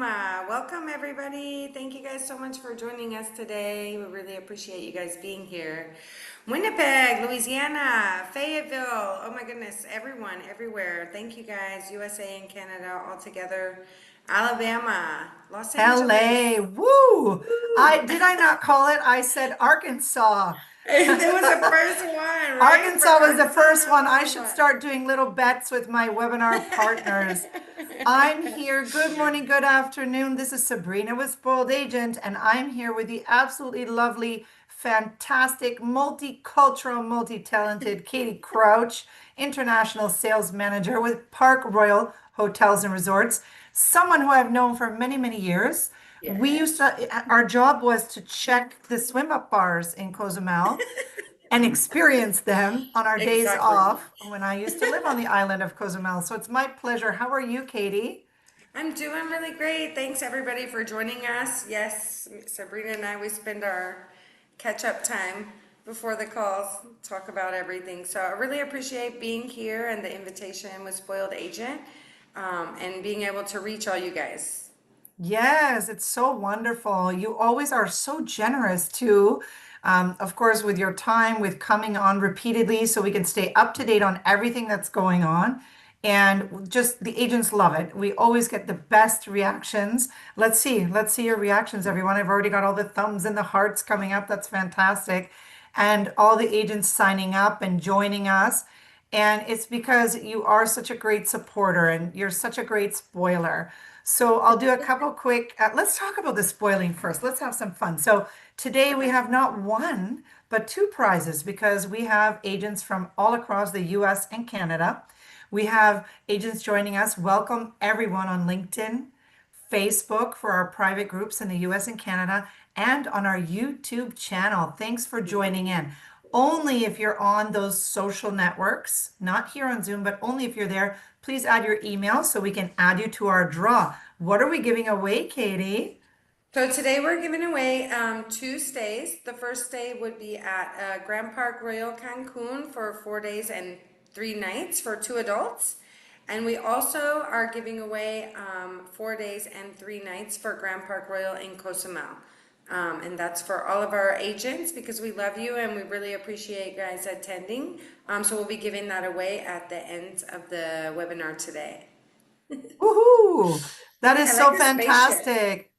Oklahoma. Welcome, everybody. Thank you guys so much for joining us today. We really appreciate you guys being here. Winnipeg, Louisiana, Fayetteville. Oh my goodness, everyone, everywhere. Thank you guys, USA and Canada all together. Alabama, Los Angeles. LA, woo! Woo! Did I not call it? I said Arkansas. It was the first one, right? For Arkansas was the Arkansas first and one. I should Oklahoma. start doing little bets with my webinar partners. I'm here. Good morning, good afternoon. This is Sabrina with Spoiled Agent, and I'm here with the absolutely lovely, fantastic, multicultural, multi-talented Katie Crouch, International Sales Manager with Park Royal Hotels and Resorts, someone who I've known for many, many years. Yes. Our job was to check the swim up bars in Cozumel and experience them on our days Exactly. off when I used to live on the island of Cozumel. So it's my pleasure. How are you, Katie? I'm doing really great. Thanks everybody for joining us. Yes, Sabrina and I, we spend our catch up time before the calls, talk about everything. So I really appreciate being here and the invitation with Spoiled Agent, and being able to reach all you guys. Yes, it's so wonderful. You always are so generous too. Of course, with your time, with coming on repeatedly so we can stay up to date on everything that's going on. And just the agents love it. We always get the best reactions. Let's see your reactions, everyone. I've already got all the thumbs and the hearts coming up. That's fantastic. And all the agents signing up and joining us. And it's because you are such a great supporter and you're such a great spoiler. So I'll do a couple quick, let's talk about the spoiling first. Let's have some fun. So today we Okay. have not one, but two prizes because we have agents from all across the US and Canada. We have agents joining us. Welcome everyone on LinkedIn, Facebook for our private groups in the US and Canada, and on our YouTube channel. Thanks for joining in. Only if you're on those social networks, not here on Zoom, but only if you're there, please add your email so we can add you to our draw. What are we giving away, Katie? So today we're giving away two stays. The first stay would be at Grand Park Royal Cancun for 4 days and 3 nights for two adults. And we also are giving away 4 days and 3 nights for Grand Park Royal in Cozumel. And that's for all of our agents because we love you and we really appreciate you guys attending. So we'll be giving that away at the end of the webinar today. Woohoo! That I is like so a spaceship. fantastic.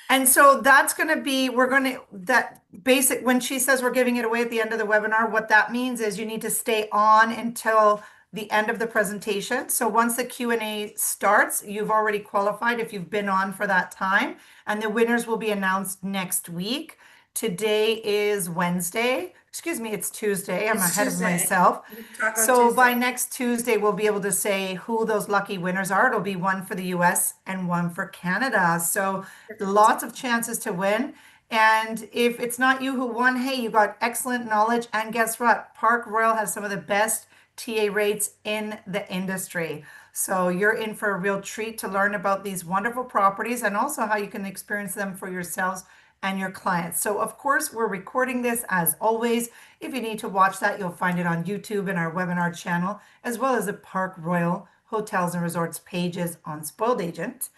And so that's going to be, we're going to, that basic, when she says we're giving it away at the end of the webinar, what that means is you need to stay on until the end of the presentation. So once the Q&A starts, you've already qualified if you've been on for that time, and the winners will be announced next week. Today is Wednesday. Excuse me, it's Tuesday. I'm It's ahead of Tuesday. myself. Taco So by Tuesday. next Tuesday, we'll be able to say who those lucky winners are. It'll be one for the US and one for Canada. So Perfect. lots of chances to win. And if it's not you who won, hey, you got excellent knowledge. And guess what? Park Royal has some of the best TA rates in the industry. So you're in for a real treat to learn about these wonderful properties and also how you can experience them for yourselves and your clients. So of course, we're recording this as always. If you need to watch that, you'll find it on YouTube and our webinar channel, as well as the Park Royal Hotels and Resorts pages on Spoiled Agent.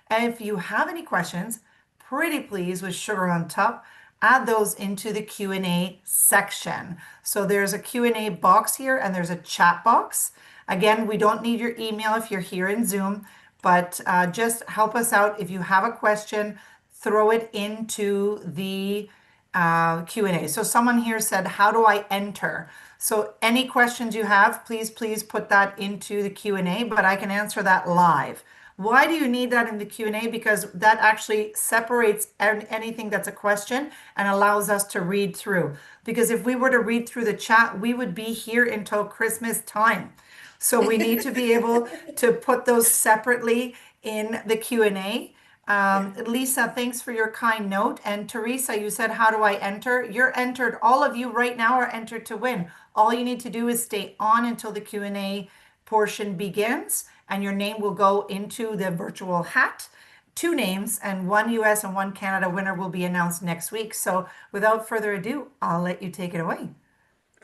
And if you have any questions, pretty please with sugar on top, add those into the Q&A section. So there's a Q&A box here and there's a chat box. Again, we don't need your email if you're here in Zoom, but just help us out. If you have a question, throw it into the Q&A. So someone here said, how do I enter? So any questions you have, please put that into the Q&A, but I can answer that live. Why do you need that in the Q&A? Because that actually separates anything that's a question and allows us to read through. Because if we were to read through the chat, we would be here until Christmas time. So we need to be able to put those separately in the Q&A. Yeah. Lisa, thanks for your kind note. And Teresa, you said, how do I enter? You're entered. All of you right now are entered to win. All you need to do is stay on until the Q&A portion begins, and your name will go into the virtual hat. Two names, and one US and one Canada winner will be announced next week. So without further ado, I'll let you take it away.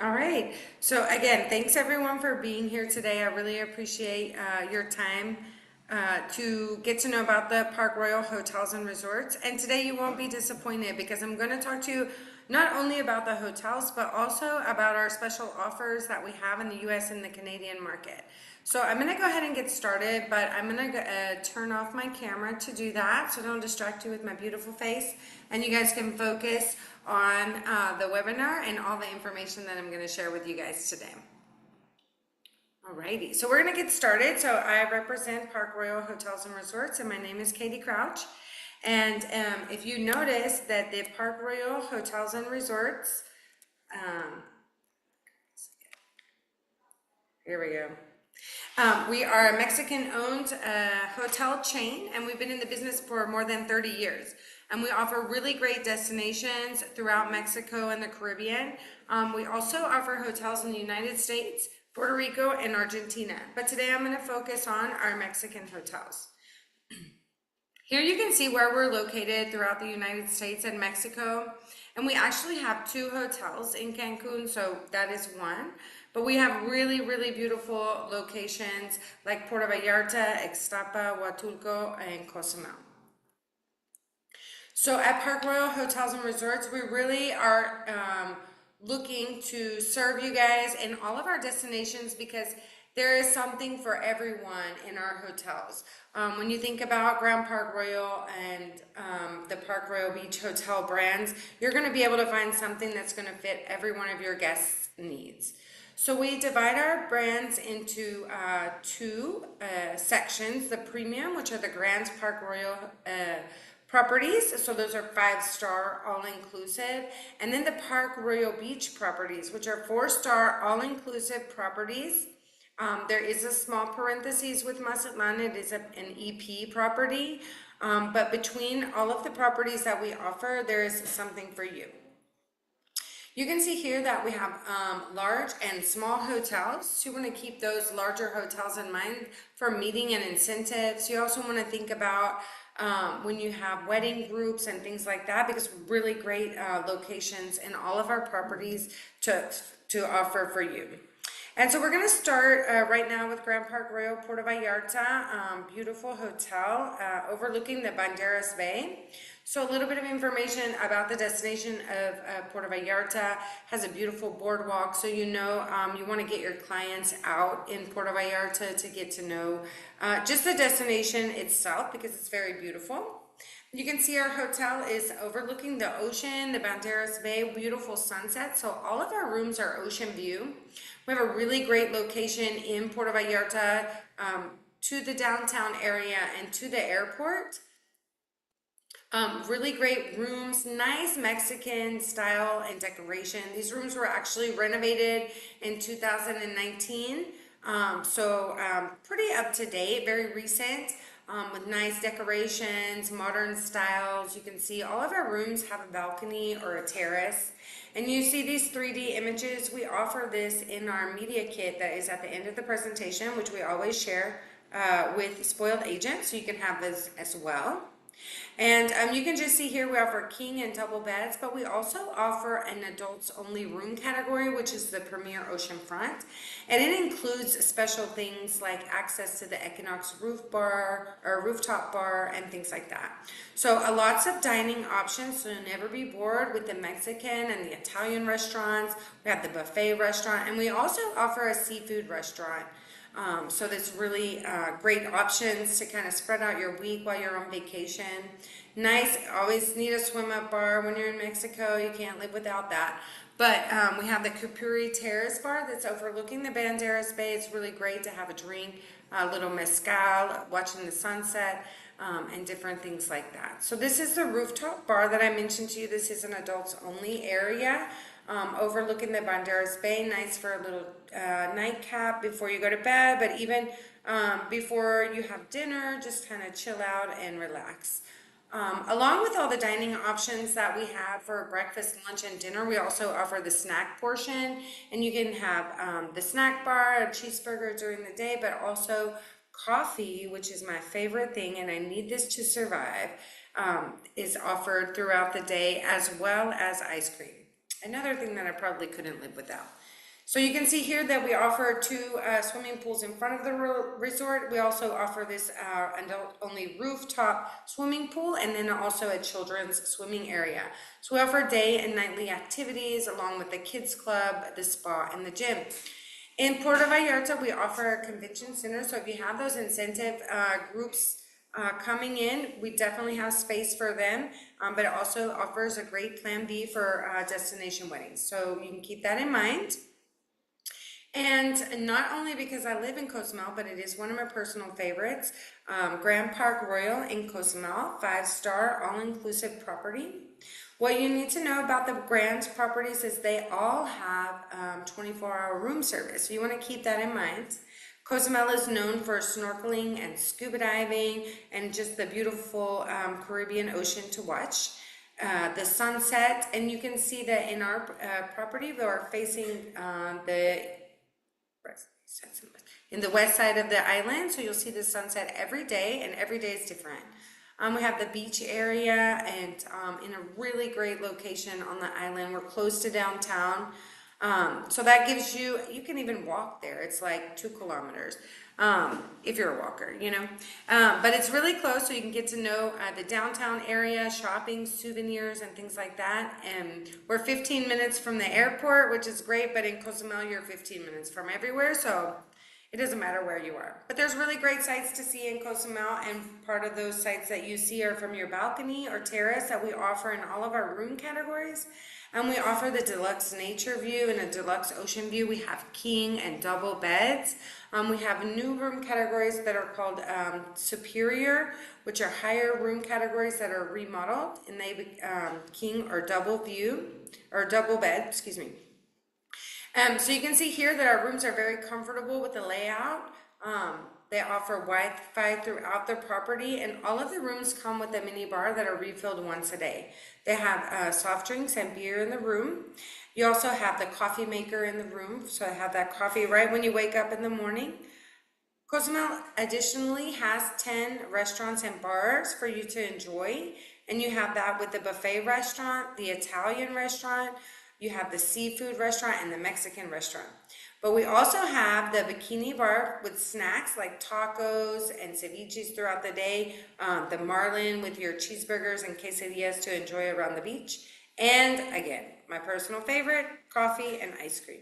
All right. So again, thanks everyone for being here today. I really appreciate your time to get to know about the Park Royal Hotels and Resorts. And today you won't be disappointed because I'm going to talk to you not only about the hotels, but also about our special offers that we have in the US and the Canadian market. So I'm going to go ahead and get started, but I'm going to turn off my camera to do that so don't distract you with my beautiful face, and you guys can focus on the webinar and all the information that I'm going to share with you guys today. Alrighty, so we're gonna get started. So I represent Park Royal Hotels and Resorts, and my name is Katie Crouch. And if you notice that the Park Royal Hotels and Resorts, here we go. We are a Mexican-owned hotel chain, and we've been in the business for more than 30 years. And we offer really great destinations throughout Mexico and the Caribbean. We also offer hotels in the United States, Puerto Rico, and Argentina. But today I'm going to focus on our Mexican hotels. Here you can see where we're located throughout the United States and Mexico. And we actually have 2 hotels in Cancun, so that is one. But we have really, really beautiful locations like Puerto Vallarta, Ixtapa, Huatulco, and Cozumel. So at Park Royal Hotels and Resorts, we really are looking to serve you guys in all of our destinations because there is something for everyone in our hotels. When you think about Grand Park Royal and the Park Royal Beach Hotel brands, you're going to be able to find something that's going to fit every one of your guests' needs. So we divide our brands into 2 sections: the premium, which are the Grand Park Royal properties, so those are 5-star all-inclusive, and then the Park Royal Beach properties, which are 4-star all-inclusive properties. There is a small parentheses with Mazatlan, it is an EP property, but between all of the properties that we offer, there is something for you. You can see here that we have large and small hotels. So you want to keep those larger hotels in mind for meeting and incentives. You also want to think about when you have wedding groups and things like that, because really great locations in all of our properties to offer for you. And so we're going to start right now with Grand Park Royal Puerto Vallarta, beautiful hotel overlooking the Banderas Bay. So a little bit of information about the destination of Puerto Vallarta. Has a beautiful boardwalk, so you know you want to get your clients out in Puerto Vallarta to get to know just the destination itself because it's very beautiful. You can see our hotel is overlooking the ocean, the Banderas Bay, beautiful sunset. So all of our rooms are ocean view. We have a really great location in Puerto Vallarta to the downtown area and to the airport. Really great rooms, nice Mexican style and decoration. These rooms were actually renovated in 2019. Pretty up to date, very recent. With nice decorations, modern styles. You can see all of our rooms have a balcony or a terrace. And you see these 3D images. We offer this in our media kit that is at the end of the presentation, which we always share with spoiled agents, so you can have this as well. And you can just see here we offer king and double beds, but we also offer an adults only room category, which is the Premier Oceanfront. And it includes special things like access to the Equinox roof bar or rooftop bar and things like that. So lots of dining options, so you'll never be bored with the Mexican and the Italian restaurants. We have the buffet restaurant, and we also offer a seafood restaurant. So there's really great options to kind of spread out your week while you're on vacation. Nice, always need a swim up bar when you're in Mexico. You can't live without that. But we have the Capuri Terrace bar that's overlooking the Banderas Bay. It's really great to have a drink, a little mezcal, watching the sunset, and different things like that. So this is the rooftop bar that I mentioned to you. This is an adults only area. Overlooking the Banderas Bay, nice for a little nightcap before you go to bed, but even before you have dinner, just kind of chill out and relax. Along with all the dining options that we have for breakfast, lunch, and dinner, we also offer the snack portion, and you can have the snack bar, a cheeseburger during the day, but also coffee, which is my favorite thing, and I need this to survive, is offered throughout the day, as well as ice cream. Another thing that I probably couldn't live without. So you can see here that we offer two swimming pools in front of the resort. We also offer this adult-only rooftop swimming pool, and then also a children's swimming area. So we offer day and nightly activities along with the kids club, the spa, and the gym. In Puerto Vallarta, we offer a convention center. So if you have those incentive groups coming in, we definitely have space for them, but it also offers a great plan B for destination weddings. So you can keep that in mind. And not only because I live in Cozumel, but it is one of my personal favorites, Grand Park Royal in Cozumel, 5-star all-inclusive property. What you need to know about the Grand properties is they all have 24-hour room service. So you want to keep that in mind. Cozumel is known for snorkeling and scuba diving and just the beautiful Caribbean Ocean to watch. The sunset, and you can see that in our property, we are facing in the west side of the island, so you'll see the sunset every day, and every day is different. We have the beach area, and in a really great location on the island. We're close to downtown, so that gives you can even walk there. It's like 2 kilometers if you're a walker, but it's really close, so you can get to know the downtown area, shopping, souvenirs, and things like that. And we're 15 minutes from the airport, which is great, but in Cozumel you're 15 minutes from everywhere, so it doesn't matter where you are. But there's really great sights to see in Cozumel, and part of those sights that you see are from your balcony or terrace that we offer in all of our room categories. And we offer the deluxe nature view and a deluxe ocean view. We have king and double beds. We have new room categories that are called superior, which are higher room categories that are remodeled, and they king or double view or double bed, excuse me. So you can see here that our rooms are very comfortable with the layout. They offer Wi-Fi throughout their property, and all of the rooms come with a mini bar that are refilled once a day. They have soft drinks and beer in the room. You also have the coffee maker in the room, so I have that coffee right when you wake up in the morning. Cozumel additionally has 10 restaurants and bars for you to enjoy, and you have that with the buffet restaurant, the Italian restaurant, you have the seafood restaurant, and the Mexican restaurant. But we also have the bikini bar with snacks like tacos and ceviches throughout the day, the marlin with your cheeseburgers and quesadillas to enjoy around the beach, and again, my personal favorite, coffee and ice cream.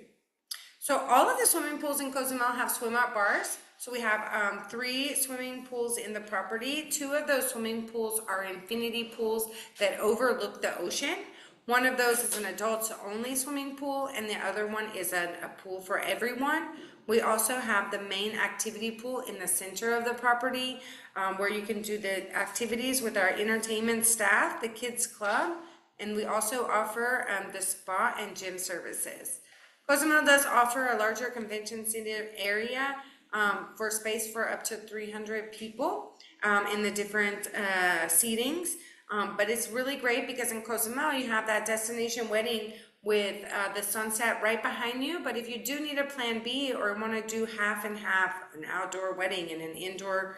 So all of the swimming pools in Cozumel have swim-up bars. So we have 3 swimming pools in the property. 2 of those swimming pools are infinity pools that overlook the ocean. One of those is an adults-only swimming pool, and the other one is a pool for everyone. We also have the main activity pool in the center of the property, where you can do the activities with our entertainment staff, the kids club, and we also offer the spa and gym services. Cozumel does offer a larger convention center area for space for up to 300 people in the different seatings. But it's really great because in Cozumel you have that destination wedding with the sunset right behind you. But if you do need a plan B or want to do half and half, an outdoor wedding and an indoor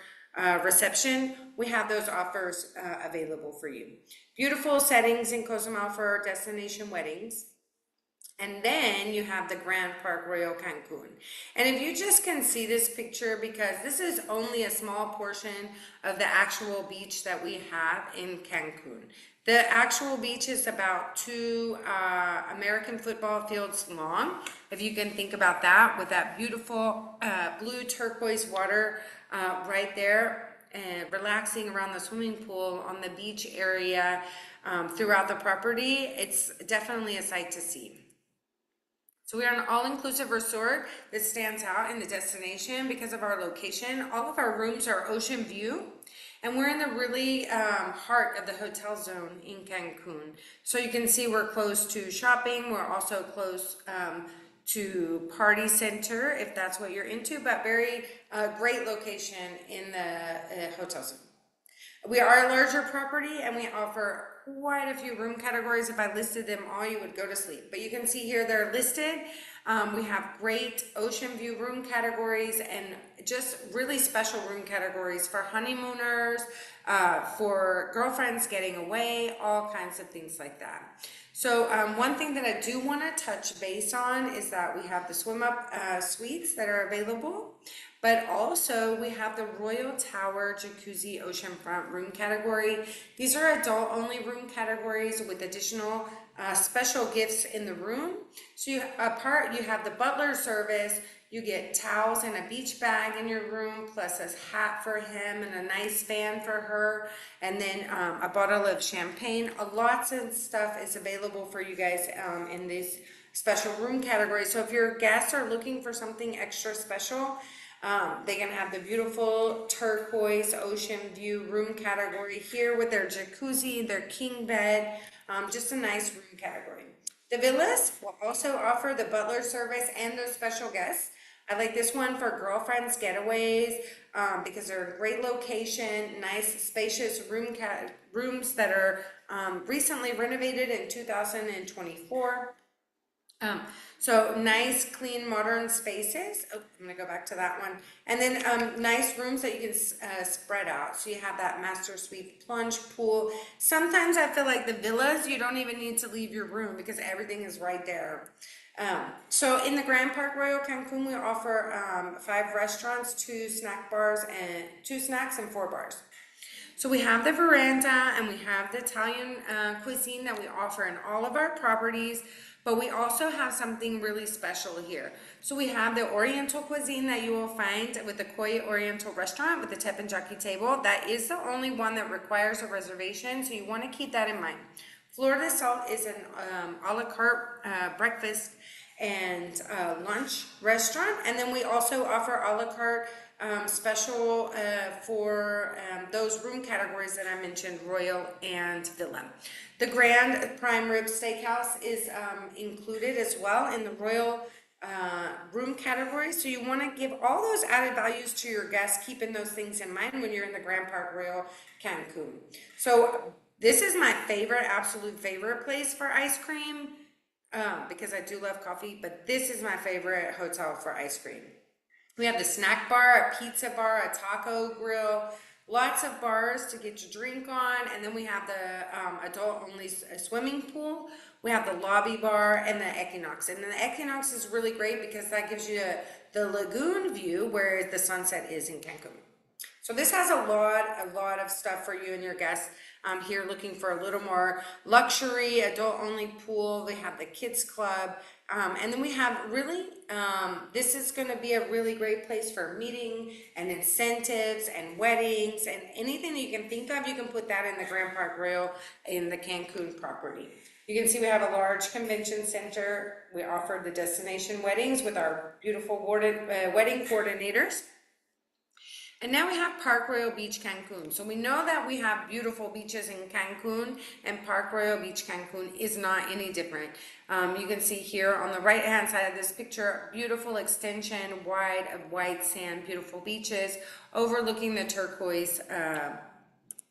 reception, we have those offers available for you. Beautiful settings in Cozumel for destination weddings. And then you have the Grand Park Royal Cancun. And if you just can see this picture, because this is only a small portion of the actual beach that we have in Cancun. The actual beach is about 2 American football fields long, if you can think about that, with that beautiful blue turquoise water right there, and relaxing around the swimming pool on the beach area throughout the property. It's definitely a sight to see. So we are an all-inclusive resort that stands out in the destination because of our location. All of our rooms are ocean view, and we're in the really heart of the hotel zone in Cancun. So you can see we're close to shopping. We're also close to party center, if that's what you're into, but very great location in the hotel zone. We are a larger property, and we offer quite a few room categories. If I listed them all, you would go to sleep. But you can see here they're listed. We have great ocean view room categories and just really special room categories for honeymooners, for girlfriends getting away, all kinds of things like that. So one thing that I do want to touch base on is that we have the swim up suites that are available, but also we have the Royal Tower Jacuzzi Oceanfront room category. These are adult only room categories with additional special gifts in the room. So you have the butler service. You get towels and a beach bag in your room, plus a hat for him and a nice fan for her, and then a bottle of champagne. Lots of stuff is available for you guys in these special room categories. So if your guests are looking for something extra special, they can have the beautiful turquoise ocean view room category here with their jacuzzi, their king bed, just a nice room category. The villas will also offer the butler service and those special guests. I like this one for girlfriends getaways because they're a great location, nice spacious rooms that are recently renovated in 2024. So nice, clean, modern spaces. Oh, I'm gonna go back to that one. And then nice rooms that you can spread out. So you have that master suite plunge pool. Sometimes I feel like the villas, you don't even need to leave your room because everything is right there. So in the Grand Park Royal Cancun, we offer 5 restaurants, 2 snack bars, and 2 snacks and 4 bars. So we have the veranda and we have the Italian cuisine that we offer in all of our properties, but we also have something really special here. So we have the Oriental cuisine that you will find with the Koi Oriental restaurant with the teppanyaki table. That is the only one that requires a reservation, so you want to keep that in mind. Florida Salt is an a la carte breakfast and lunch restaurant, and then we also offer a la carte special for those room categories that I mentioned, Royal and Villa. The Grand Prime Rib Steakhouse is included as well in the Royal room category. So you want to give all those added values to your guests, keeping those things in mind when you're in the Grand Park Royal Cancun. So this is my favorite, absolute favorite place for ice cream because I do love coffee, but this is my favorite hotel for ice cream. We have the snack bar, a pizza bar, a taco grill, lots of bars to get your drink on, and then we have the adult-only swimming pool. We have the lobby bar and the Equinox. And the Equinox is really great because that gives you the lagoon view where the sunset is in Cancun. So this has a lot of stuff for you and your guests here looking for a little more luxury, adult-only pool. We have the kids club, and then we have really, this is going to be a really great place for meeting and incentives and weddings and anything that you can think of. You can put that in the Grand Park Royal in the Cancun property. You can see we have a large convention center. We offer the destination weddings with our beautiful wedding coordinators. And now we have Park Royal Beach Cancun. So we know that we have beautiful beaches in Cancun, and Park Royal Beach Cancun is not any different. You can see here on the right hand side of this picture, beautiful extension wide of white sand, beautiful beaches overlooking the turquoise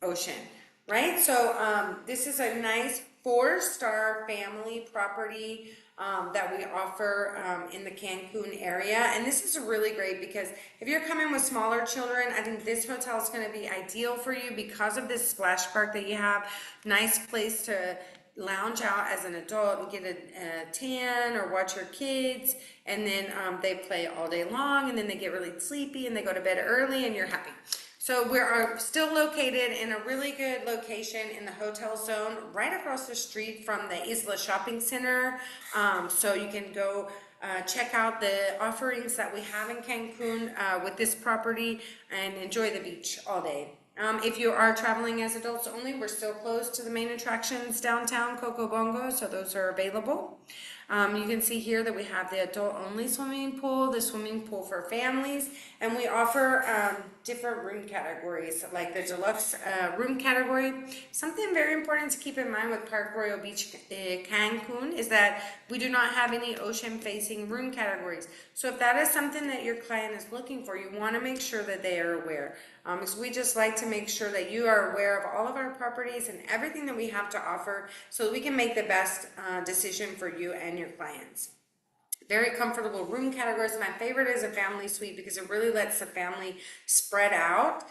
ocean, right? So this is a nice 4-star family property that we offer in the Cancun area. And this is really great because if you're coming with smaller children, I think this hotel is going to be ideal for you because of this splash park that you have. Nice place to lounge out as an adult and get a tan or watch your kids, and then they play all day long, and then they get really sleepy and they go to bed early and you're happy. So we are still located in a really good location in the hotel zone, right across the street from the Isla Shopping Center. So you can go check out the offerings that we have in Cancun with this property and enjoy the beach all day. If you are traveling as adults only, we're still close to the main attractions downtown, Coco Bongo, so those are available. You can see here that we have the adult-only swimming pool, the swimming pool for families, and we offer different room categories, like the deluxe room category. Something very important to keep in mind with Park Royal Beach Cancun is that we do not have any ocean-facing room categories. So if that is something that your client is looking for, you want to make sure that they are aware. So we just like to make sure that you are aware of all of our properties and everything that we have to offer so that we can make the best decision for you and your clients. Very comfortable room categories. My favorite is a family suite because it really lets the family spread out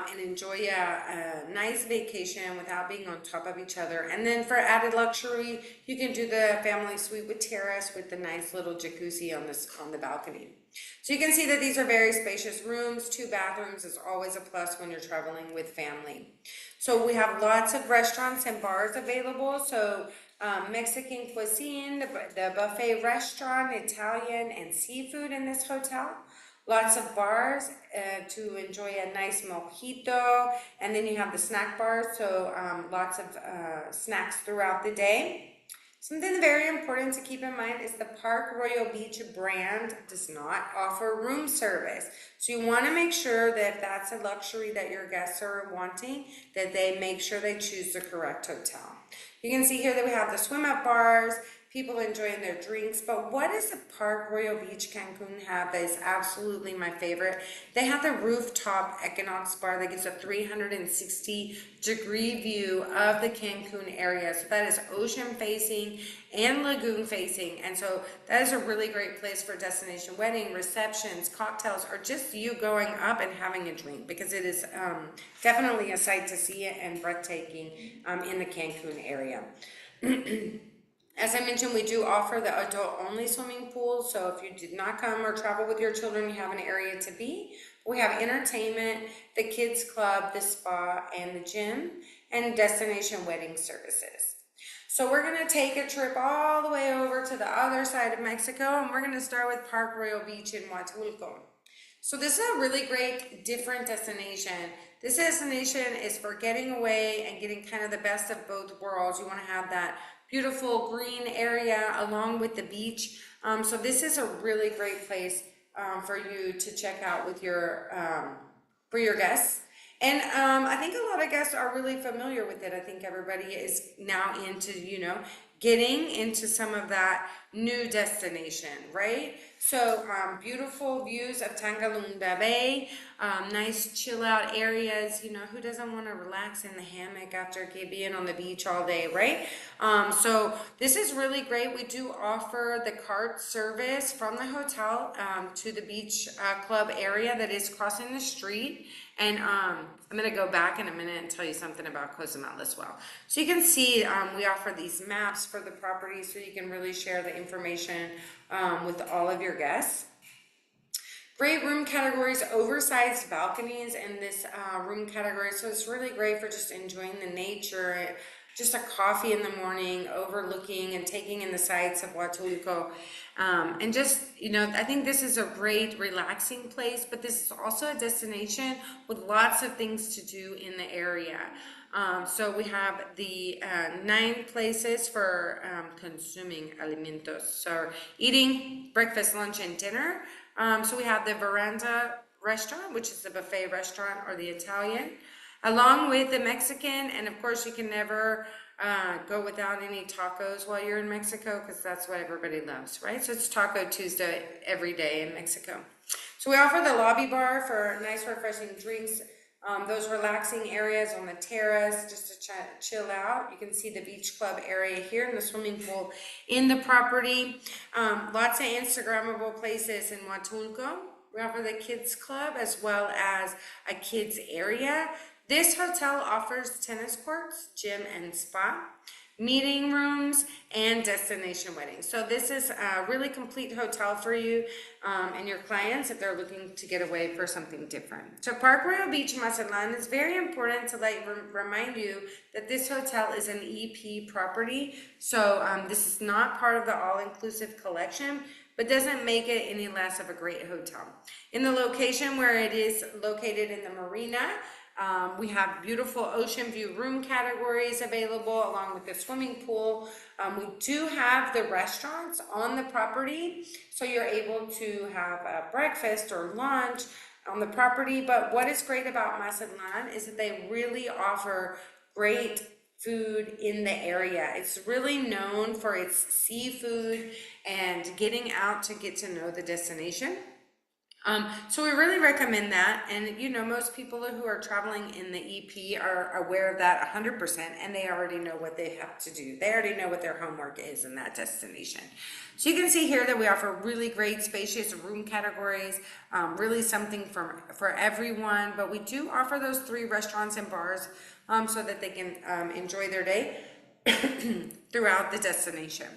and enjoy a nice vacation without being on top of each other. And then for added luxury, you can do the family suite with terrace with the nice little jacuzzi on the balcony. So you can see that these are very spacious rooms. 2 bathrooms is always a plus when you're traveling with family. So we have lots of restaurants and bars available. So Mexican cuisine, the buffet restaurant, Italian and seafood in this hotel. Lots of bars to enjoy a nice mojito, and then you have the snack bar, so lots of snacks throughout the day. Something very important to keep in mind is the Park Royal Beach brand does not offer room service. So you want to make sure that if that's a luxury that your guests are wanting, that they make sure they choose the correct hotel. You can see here that we have the swim up bars, people enjoying their drinks, but what does the Park Royal Beach Cancun have that is absolutely my favorite? They have the rooftop Equinox bar that gives a 360-degree view of the Cancun area. So that is ocean facing and lagoon facing, and so that is a really great place for destination wedding, receptions, cocktails, or just you going up and having a drink, because it is definitely a sight to see and breathtaking in the Cancun area. As I mentioned, we do offer the adult-only swimming pool, so if you did not come or travel with your children, you have an area to be. We have entertainment, the kids club, the spa, and the gym, and destination wedding services. So we're going to take a trip all the way over to the other side of Mexico, and we're going to start with Park Royal Beach in Huatulco. So this is a really great, different destination. This destination is for getting away and getting kind of the best of both worlds. You want to have that beautiful green area along with the beach. So this is a really great place for you to check out with for your guests. And I think a lot of guests are really familiar with it. I think everybody is now into, getting into some of that new destination, right? So beautiful views of Tangalunda Bay, nice chill out areas. Who doesn't want to relax in the hammock after being on the beach all day, right? So this is really great. We do offer the cart service from the hotel to the beach club area that is crossing the street. And I'm going to go back in a minute and tell you something about Cozumel as well. So you can see we offer these maps for the property so you can really share the information with all of your guests. Great room categories, oversized balconies in this room category. So it's really great for just enjoying the nature, just a coffee in the morning, overlooking and taking in the sights of Huatulco. And just, I think this is a great relaxing place, but this is also a destination with lots of things to do in the area. So we have the 9 places for consuming alimentos, so eating breakfast, lunch, and dinner. So we have the Veranda restaurant, which is the buffet restaurant, or the Italian, along with the Mexican, and of course you can never go without any tacos while you're in Mexico, because that's what everybody loves, right? So it's Taco Tuesday every day in Mexico. So we offer the lobby bar for nice refreshing drinks, those relaxing areas on the terrace just to chill out. You can see the beach club area here and the swimming pool in the property. Lots of Instagrammable places in Huatulco. We offer the kids club as well as a kids area. This hotel offers tennis courts, gym and spa, meeting rooms, and destination weddings. So this is a really complete hotel for you and your clients if they're looking to get away for something different. So Park Royal Beach, Mazatlan, is very important to remind you that this hotel is an EP property. So this is not part of the all-inclusive collection, but doesn't make it any less of a great hotel. In the location where it is located in the marina, we have beautiful ocean view room categories available along with the swimming pool. We do have the restaurants on the property, so you're able to have a breakfast or lunch on the property. But what is great about Mazatlan is that they really offer great food in the area. It's really known for its seafood and getting out to get to know the destination. So we really recommend that. And you know, most people who are traveling in the EP are aware of that 100%, and they already know what they have to do. They already know what their homework is in that destination. So you can see here that we offer really great spacious room categories, really something for everyone. But we do offer those 3 restaurants and bars so that they can enjoy their day throughout the destination.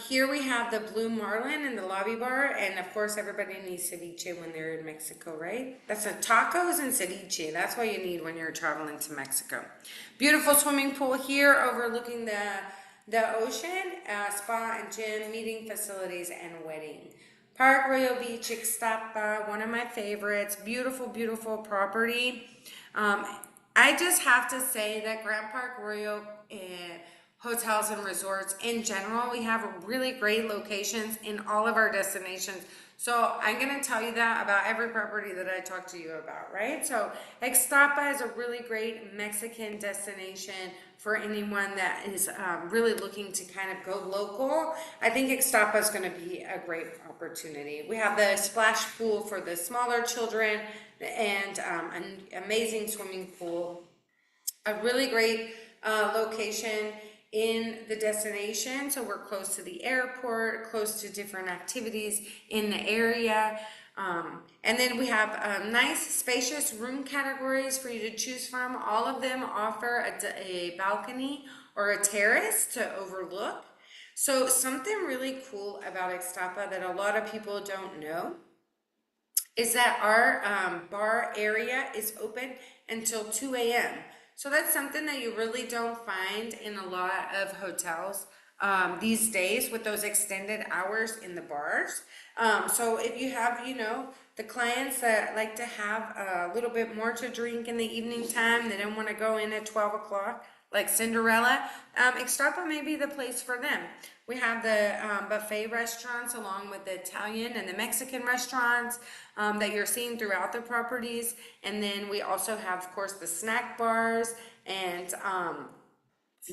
Here we have the Blue Marlin in the lobby bar, and of course everybody needs ceviche when they're in Mexico, right? That's a tacos and ceviche. That's what you need when you're traveling to Mexico. Beautiful swimming pool here overlooking the ocean, spa and gym, meeting facilities, and wedding. Park Royal Beach, Ixtapa, one of my favorites. Beautiful, beautiful property. Um, I just have to say that Grand Park Royal hotels and resorts in general, we have really great locations in all of our destinations. So I'm going to tell you that about every property that I talk to you about, right? So Ixtapa is a really great Mexican destination for anyone that is really looking to kind of go local. I think Ixtapa is going to be a great opportunity. We have the splash pool for the smaller children and an amazing swimming pool. A really great location in the destination. So we're close to the airport, close to different activities in the area. And then we have nice spacious room categories for you to choose from. All of them offer a balcony or a terrace to overlook. So something really cool about Ixtapa that a lot of people don't know is that our bar area is open until 2 a.m. So that's something that you really don't find in a lot of hotels these days with those extended hours in the bars. So if you have, you know, the clients that like to have a little bit more to drink in the evening time, they don't want to go in at 12 o'clock like Cinderella, Ixtapa may be the place for them. We have the buffet restaurants along with the Italian and the Mexican restaurants that you're seeing throughout the properties. And then we also have, of course, the snack bars and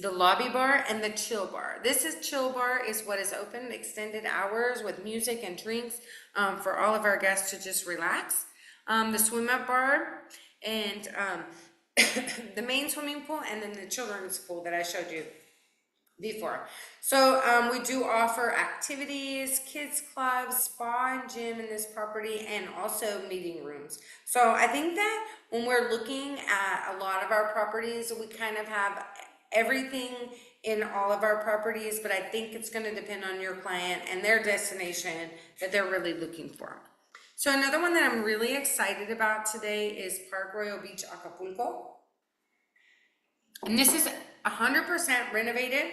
the lobby bar and the chill bar. This is chill bar is what is open extended hours with music and drinks for all of our guests to just relax. The swim up bar and the main swimming pool and then the children's pool that I showed you before. So we do offer activities, kids clubs, spa and gym in this property, and also meeting rooms. So I think that when we're looking at a lot of our properties, we kind of have everything in all of our properties, but I think it's going to depend on your client and their destination that they're really looking for. So another one that I'm really excited about today is Park Royal Beach, Acapulco. And this is 100% renovated,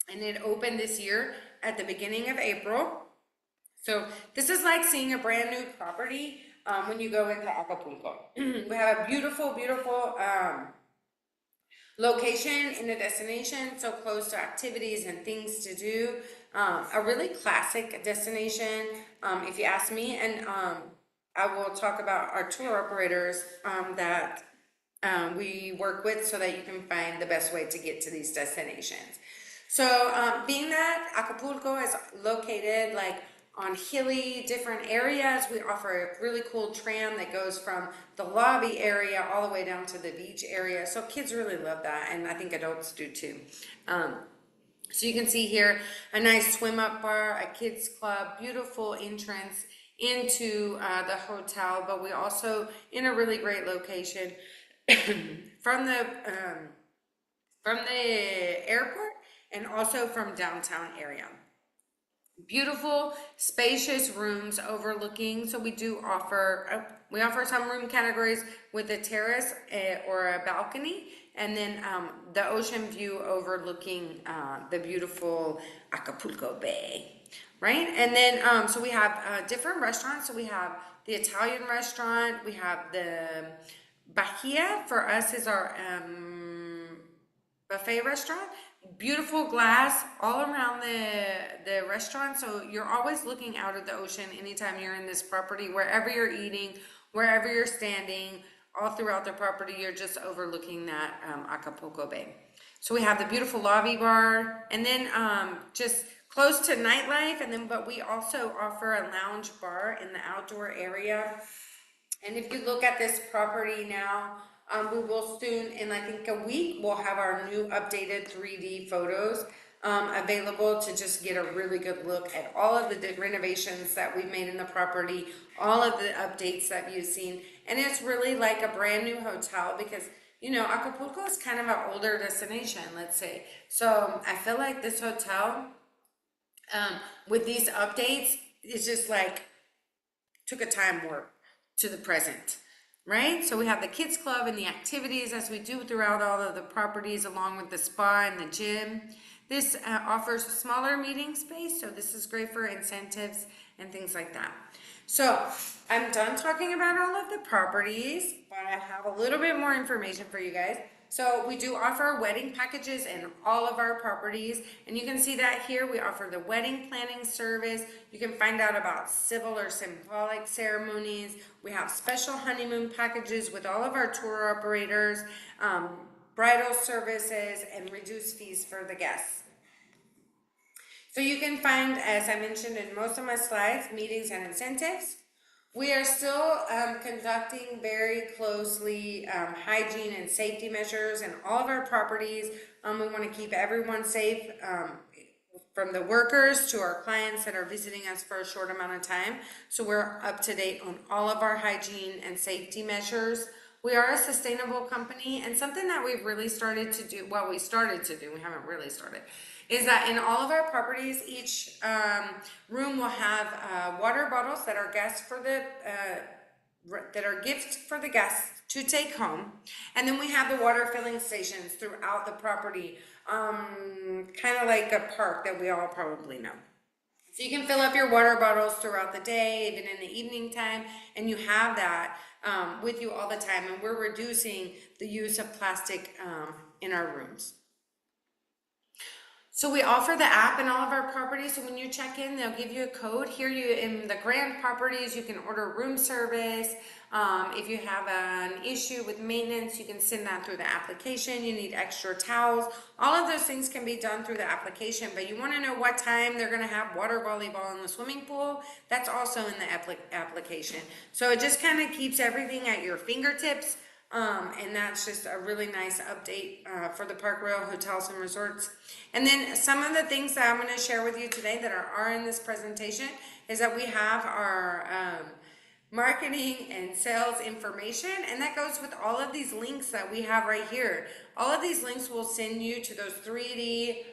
and it opened this year at the beginning of April. So this is like seeing a brand new property when you go into Acapulco. We have a beautiful, beautiful location in the destination, so close to activities and things to do. A really classic destination, if you ask me, and I will talk about our tour operators that we work with so that you can find the best way to get to these destinations. So being that Acapulco is located like on hilly different areas, we offer a really cool tram that goes from the lobby area all the way down to the beach area. So kids really love that, and I think adults do too. So you can see here a nice swim up bar, a kids club, beautiful entrance into the hotel, but we also in a really great location from the airport and also from downtown area. Beautiful, spacious rooms overlooking. So we do offer some room categories with a terrace or a balcony, and then the ocean view overlooking the beautiful Acapulco Bay, right? And then so we have different restaurants. So we have the Italian restaurant. We have the Bahia for us is our buffet restaurant. Beautiful glass all around the restaurant, so you're always looking out at the ocean anytime you're in this property. Wherever you're eating, wherever you're standing, all throughout the property, you're just overlooking that Acapulco Bay. So we have the beautiful lobby bar, and then just close to nightlife, and then but we also offer a lounge bar in the outdoor area. And if you look at this property now, we will soon, in I think a week, we'll have our new updated 3D photos available to just get a really good look at all of the renovations that we've made in the property, all of the updates that you've seen. And it's really like a brand new hotel because, you know, Acapulco is kind of an older destination, let's say. So I feel like this hotel, with these updates, it's just like took a time warp to the present, right? So we have the kids club and the activities as we do throughout all of the properties, along with the spa and the gym. This offers a smaller meeting space, so this is great for incentives and things like that. So I'm done talking about all of the properties, but I have a little bit more information for you guys. So we do offer wedding packages in all of our properties, and you can see that here. We offer the wedding planning service. You can find out about civil or symbolic ceremonies. We have special honeymoon packages with all of our tour operators, bridal services, and reduced fees for the guests. So you can find, as I mentioned in most of my slides, meetings and incentives. We are still conducting very closely hygiene and safety measures in all of our properties. We want to keep everyone safe, from the workers to our clients that are visiting us for a short amount of time. So we're up to date on all of our hygiene and safety measures. We are a sustainable company, and something that we've really started to do, well, we haven't really started, is that in all of our properties, each room will have water bottles that are that are gifts for the guests to take home. And then we have the water filling stations throughout the property, kind of like a park that we all probably know. So you can fill up your water bottles throughout the day, even in the evening time, and you have that with you all the time. And we're reducing the use of plastic in our rooms. So we offer the app in all of our properties. So when you check in, they'll give you a code. Here in the grand properties, you can order room service. If you have an issue with maintenance, you can send that through the application. You need extra towels. All of those things can be done through the application, but you want to know what time they're going to have water volleyball in the swimming pool. That's also in the application. So it just kind of keeps everything at your fingertips. And that's just a really nice update for the Park Royal Hotels and Resorts. And then some of the things that I'm going to share with you today that are in this presentation is that we have our marketing and sales information, and that goes with all of these links that we have right here. All of these links will send you to those 3D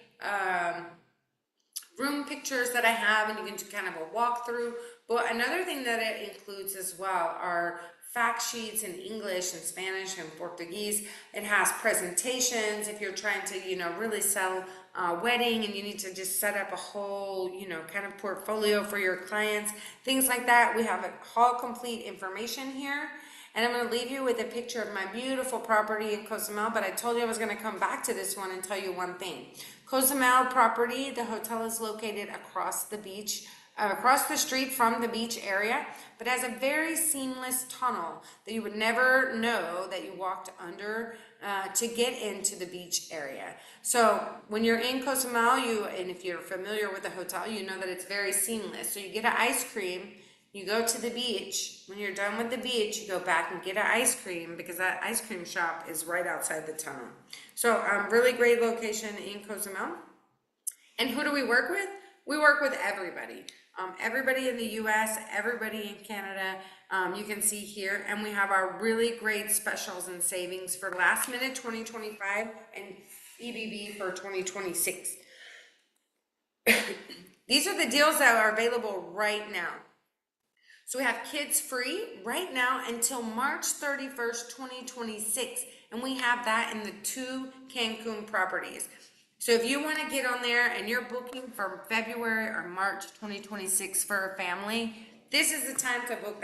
room pictures that I have, and you can do kind of a walkthrough. But another thing that it includes as well are fact sheets in English and Spanish and Portuguese. It has presentations if you're trying to, really sell a wedding and you need to just set up a whole, kind of portfolio for your clients, things like that. We have all complete information here. And I'm going to leave you with a picture of my beautiful property in Cozumel, but I told you I was going to come back to this one and tell you one thing. Cozumel property, the hotel is located across the beach, across the street from the beach area, but has a very seamless tunnel that you would never know that you walked under to get into the beach area. So when you're in Cozumel, and if you're familiar with the hotel, you know that it's very seamless. So you get an ice cream, you go to the beach. When you're done with the beach, you go back and get an ice cream because that ice cream shop is right outside the tunnel. So really great location in Cozumel. And who do we work with? We work with everybody. Everybody in the US, everybody in Canada, you can see here. And we have our really great specials and savings for last minute 2025 and EBB for 2026. These are the deals that are available right now. So we have kids free right now until March 31st, 2026. And we have that in the 2 Cancun properties. So if you want to get on there and you're booking for February or March 2026 for a family, this is the time to book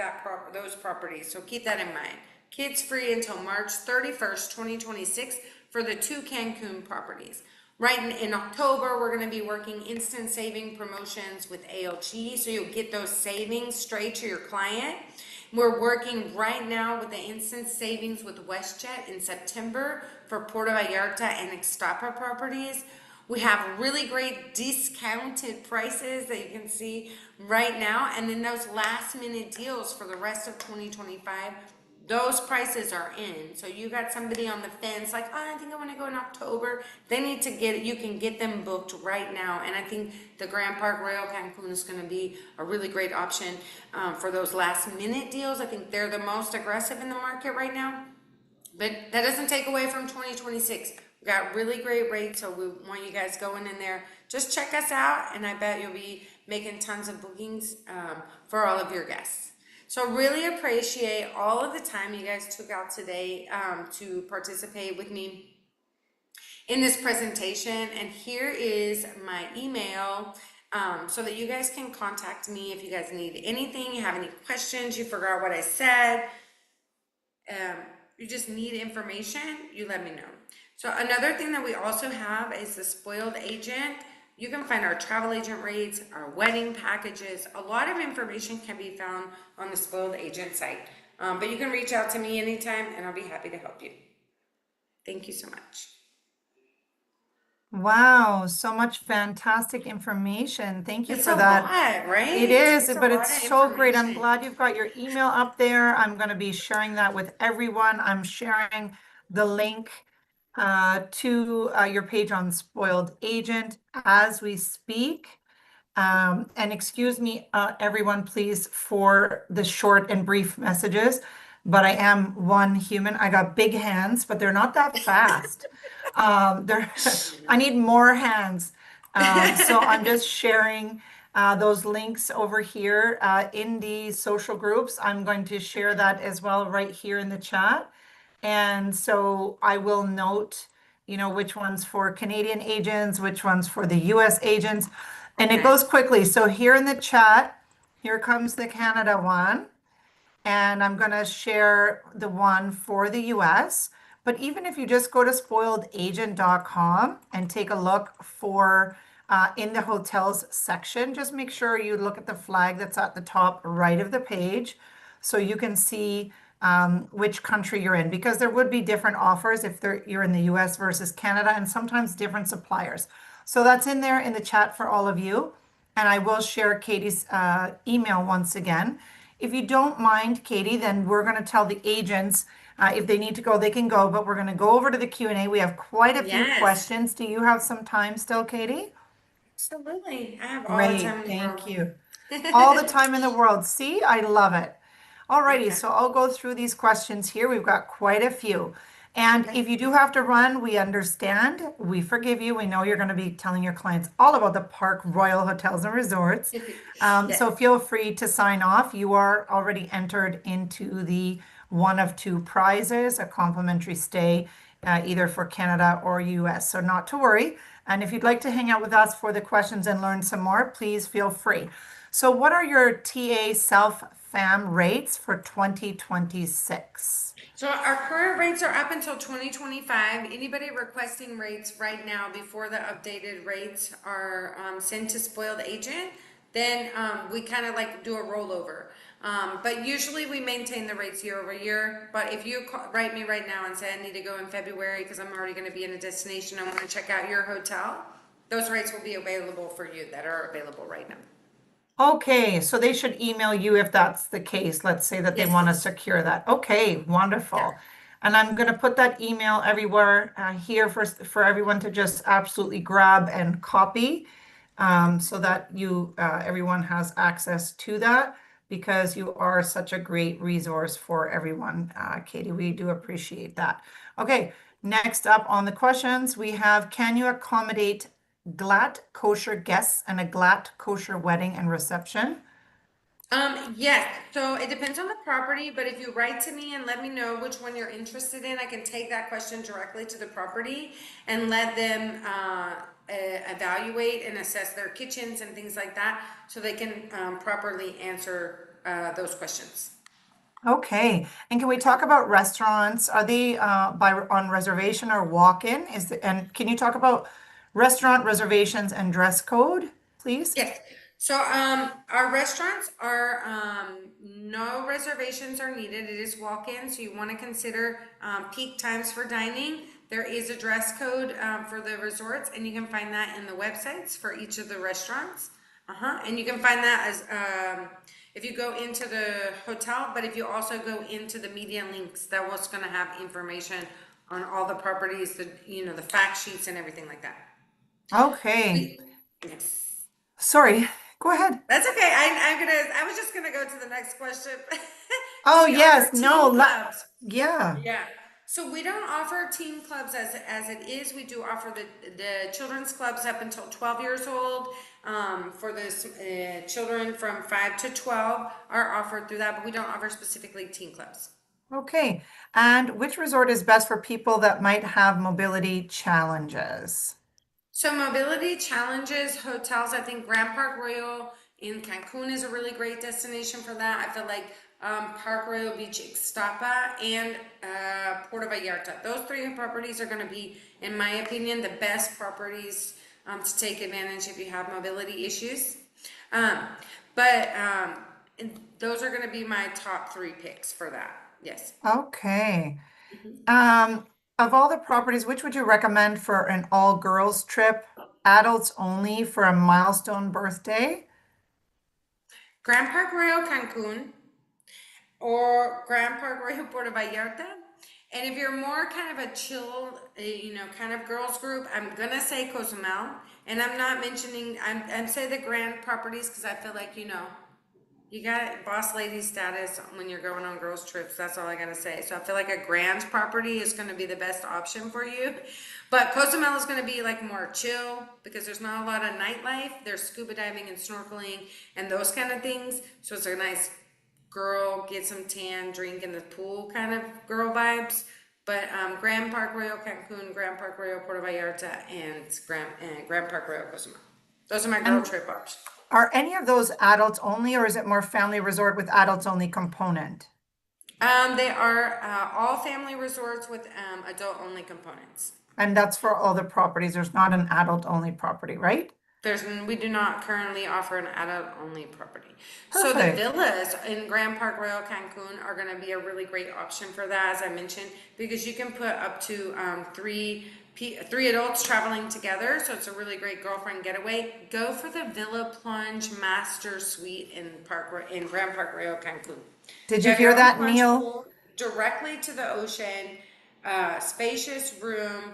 those properties. So keep that in mind. Kids free until March 31st, 2026 for the 2 Cancun properties. Right in October, we're going to be working instant saving promotions with ALG, so you'll get those savings straight to your client. We're working right now with the instant savings with WestJet in September for Puerto Vallarta and Ixtapa properties. We have really great discounted prices that you can see right now. And then those last minute deals for the rest of 2025, those prices are in. So you got somebody on the fence like, oh, I think I want to go in October. They need to get it. You can get them booked right now. And I think the Grand Park Royal Cancun is going to be a really great option for those last minute deals. I think they're the most aggressive in the market right now. But that doesn't take away from 2026. We got really great rates, so we want you guys going in there. Just check us out, and I bet you'll be making tons of bookings for all of your guests. So really appreciate all of the time you guys took out today to participate with me in this presentation. And here is my email so that you guys can contact me if you guys need anything, you have any questions, you forgot what I said. You just need information, you let me know. So another thing that we also have is the spoiled agent. You can find our travel agent rates, our wedding packages. A lot of information can be found on the spoiled agent site. But you can reach out to me anytime and I'll be happy to help you. Thank you so much. Wow, so much fantastic information. Thank you It's a for lot, that. It right? is, It's a but lot it's of so great. I'm information. glad you've got your email up there. I'm going to be sharing that with everyone. I'm sharing the link to your page on Spoiled Agent as we speak. And excuse me, everyone, please, for the short and brief messages, but I am one human. I got big hands, but they're not that fast. They're, I need more hands. So I'm just sharing those links over here in the social groups. I'm going to share that as well right here in the chat. And so I will note, which ones for Canadian agents, which ones for the US agents. And it Okay. goes quickly. So here in the chat, here comes the Canada one. And I'm going to share the one for the US. But even if you just go to spoiledagent.com and take a look for in the hotels section, just make sure you look at the flag that's at the top right of the page so you can see which country you're in, because there would be different offers if you're in the US versus Canada, and sometimes different suppliers. So that's in there in the chat for all of you. And I will share Katie's email once again. If you don't mind, Katie, then we're going to tell the agents if they need to go, they can go, but we're going to go over to the Q&A. We have quite a few Yes, questions. Do you have some time still, Katie? absolutely. I have all the time Great, in the world. thank you. All the time in the world. See, I love it. Alrighty, Okay. so I'll go through these questions here. We've got quite a few. And Okay. if you do have to run, we understand. We forgive you. We know you're going to be telling your clients all about the Park Royal Hotels and Resorts. So Yes. feel free to sign off. You are already entered into the one of two prizes, a complimentary stay, either for Canada or US. So not to worry. And if you'd like to hang out with us for the questions and learn some more, please feel free. So what are your TA self-fam rates for 2026? So our current rates are up until 2025. Anybody requesting rates right now before the updated rates are sent to Spoiled Agent, then we kind of like do a rollover. But usually we maintain the rates year over year. But if you write me right now and say I need to go in February because I'm already going to be in a destination, I want to check out your hotel, those rates will be available for you that are available right now. Okay, so they should email you if that's the case. Let's say that they Yes, want to please. secure that. Okay, Yeah. wonderful. And I'm going to put that email everywhere here for everyone to just absolutely grab and copy so that everyone has access to that, because you are such a great resource for everyone, Katie. We do appreciate that. Okay, next up on the questions, we have, can you accommodate glatt kosher guests and a glatt kosher wedding and reception? Yes, so it depends on the property, but if you write to me and let me know which one you're interested in, I can take that question directly to the property and let them evaluate and assess their kitchens and things like that so they can properly answer those questions. Okay, and can we talk about restaurants? Are they on reservation or walk-in? And can you talk about restaurant reservations and dress code, please? Yes. So, our restaurants are, no reservations are needed. It is walk-in, so you want to consider, peak times for dining. There is a dress code, for the resorts, and you can find that in the websites for each of the restaurants. And you can find that as, if you go into the hotel, but if you also go into the media links, that was gonna have information on all the properties, the fact sheets and everything like that. Okay. Yes. Sorry. Go ahead. That's okay. I was just gonna go to the next question. Do Oh, we offer yes. No. teen clubs? Yeah. Yeah. So we don't offer teen clubs as it is. We do offer the children's clubs up until 12 years old. For the children from 5 to 12 are offered through that, but we don't offer specifically teen clubs. Okay. And which resort is best for people that might have mobility challenges? So mobility challenges, hotels, I think Grand Park Royal in Cancun is a really great destination for that. I feel like Park Royal Beach Ixtapa and Puerto Vallarta. Those three properties are going to be, in my opinion, the best properties to take advantage if you have mobility issues. Um, but and those are going to be my top three picks for that. Yes. Okay. Um, of all the properties, which would you recommend for an all-girls trip, adults only for a milestone birthday? Grand Park Royal Cancun or Grand Park Royal Puerto Vallarta. And if you're more kind of a chill, kind of girls group, I'm gonna say Cozumel. And I'm not mentioning, I'm say the grand properties because I feel like, you got boss lady status when you're going on girls trips. That's all I gotta say. So I feel like a grand property is gonna be the best option for you. But Cozumel is gonna be like more chill because there's not a lot of nightlife. There's scuba diving and snorkeling and those kind of things. So it's a nice girl, get some tan, drink in the pool kind of girl vibes. But Grand Park Royal Cancun, Grand Park Royal Puerto Vallarta, and Grand Park Royal Cozumel. Those are my girl And trip options. are any of those adults only, or is it more family resort with adults only component? They are all family resorts with adult only components. And that's for all the properties. There's not an adult only property, right? We do not currently offer an adult only property. So the Perfect. villas in Grand Park Royal Cancun are going to be a really great option for that, as I mentioned, because you can put up to three adults traveling together. So it's a really great girlfriend getaway. Go for the Villa Plunge Master Suite in Grand Park Royal Cancun. Did You you have hear your own that, plunge Neil? pool directly to the ocean, spacious room.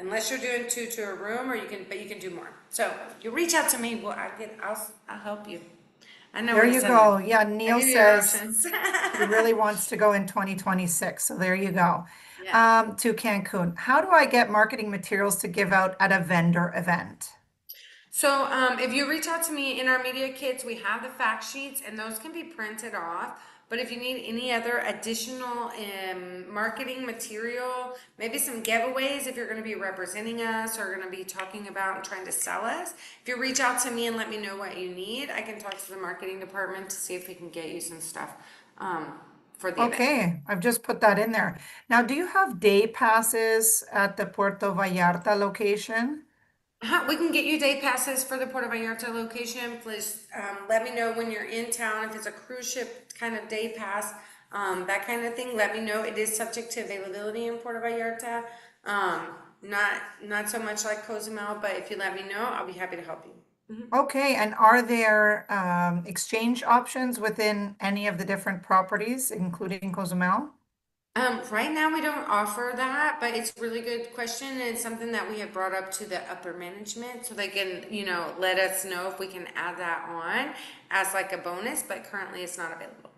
Unless you're doing two to a room, but you can do more. So you reach out to me. Well, I'll help you. I know There where to you send them. go. Yeah, I Neil give you your says options. he really wants to go in 2026. So there you go. Yeah. To Cancun. How do I get marketing materials to give out at a vendor event? So if you reach out to me in our media kits, we have the fact sheets, and those can be printed off. But if you need any other additional marketing material, maybe some giveaways if you're going to be representing us or going to be talking about and trying to sell us, if you reach out to me and let me know what you need, I can talk to the marketing department to see if we can get you some stuff for the event. Okay, I've just put that in there. Now, do you have day passes at the Puerto Vallarta location? We can get you day passes for the Puerto Vallarta location. Please let me know when you're in town. If it's a cruise ship kind of day pass, that kind of thing, let me know. It is subject to availability in Puerto Vallarta. Not so much like Cozumel, but if you let me know, I'll be happy to help you. Okay, and are there exchange options within any of the different properties, including Cozumel? Right now we don't offer that, but it's a really good question and it's something that we have brought up to the upper management so they can, let us know if we can add that on as like a bonus, but currently it's not available.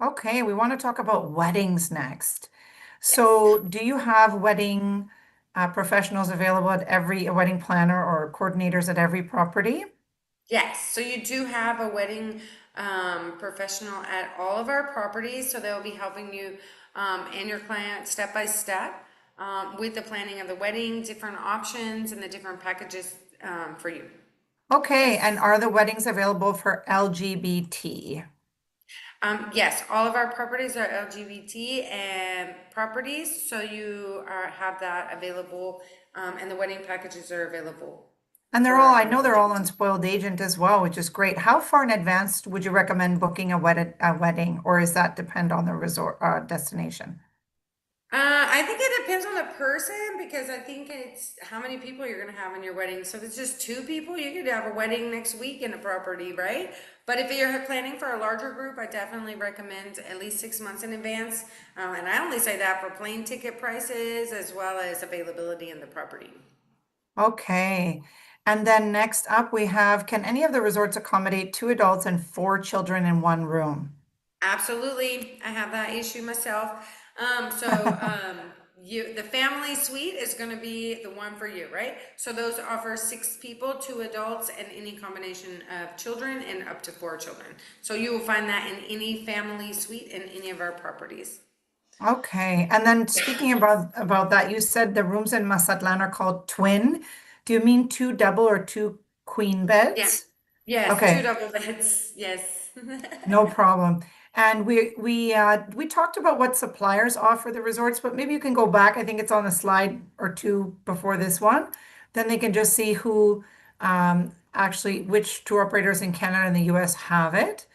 Okay, we want to talk about weddings next. Yes. So, do you have wedding professionals available at every a wedding planner or coordinators at every property? Yes, so you do have a wedding professional at all of our properties, so they'll be helping you and your client step by step with the planning of the wedding, different options, and the different packages for you. Okay, and Yes. are the weddings available for LGBT? Yes, all of our properties are LGBT and properties, so you have that available, and the wedding packages are available. And they're for all, I our know they're all budget. on Spoiled Agent as well, which is great. How far in advance would you recommend booking a wedding, or does that depend on the resort destination? I think it depends on the person because I think it's how many people you're gonna have in your wedding. So if it's just two people, you could have a wedding next week in a property, right? But if you're planning for a larger group, I definitely recommend at least 6 months in advance. And I only say that for plane ticket prices as well as availability in the property. Okay. And then next up we have, can any of the resorts accommodate two adults and four children in one room? Absolutely, I have that issue myself. The family suite is going to be the one for you, right? So those offer 6 people, 2 adults, and any combination of children and up to 4 children. So you will find that in any family suite in any of our properties. Okay. And then speaking about that, you said the rooms in Mazatlan are called twin. Do you mean two double or two queen Yeah. beds? Yes, two Okay. double beds. Yes. No problem. And we talked about what suppliers offer the resorts, but maybe you can go back. I think it's on a slide or two before this one. Then they can just see who actually which tour operators in Canada and the US have it.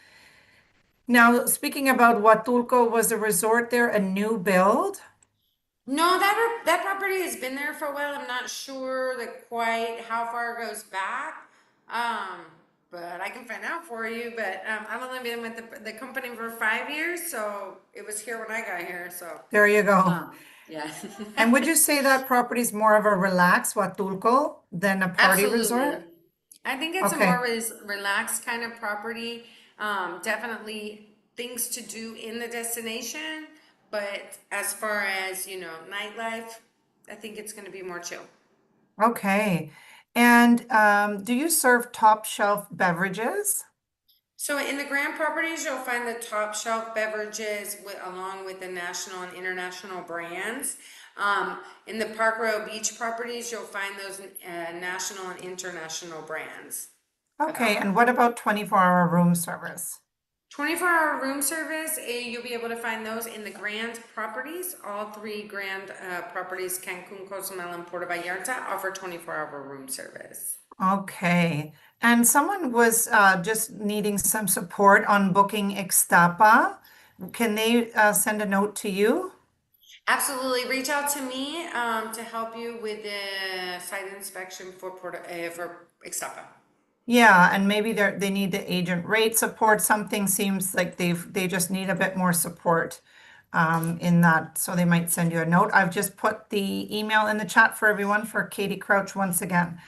Now, speaking about Huatulco, was the resort there a new build? No, that property has been there for a while. I'm not sure that quite how far it goes back. Um, but I can find out for you. But I've only been with the company for 5 years, so it was here when I got here. So There you go. yeah. And would you say that property is more of a relaxed Huatulco than a party Absolutely. resort? I think it's a more Okay. relaxed kind of property. Definitely things to do in the destination, but as far as, nightlife, I think it's going to be more chill. Okay. And do you serve top shelf beverages? So in the Grand properties, you'll find the top shelf beverages along with the national and international brands. In the Park Royal Beach properties, you'll find those national and international brands of Okay. And alcohol. what about 24-hour room service? 24-hour room service, you'll be able to find those in the Grand properties. All three Grand properties, Cancun, Cozumel, and Puerto Vallarta, offer 24-hour room service. Okay. And someone was just needing some support on booking Ixtapa. Can they send a note to you? Absolutely. Reach out to me to help you with the site inspection for Ixtapa. Yeah, and maybe they need the agent rate support. Something seems like they just need a bit more support in that, so they might send you a note. I've just put the email in the chat for everyone for Katie Crouch once again.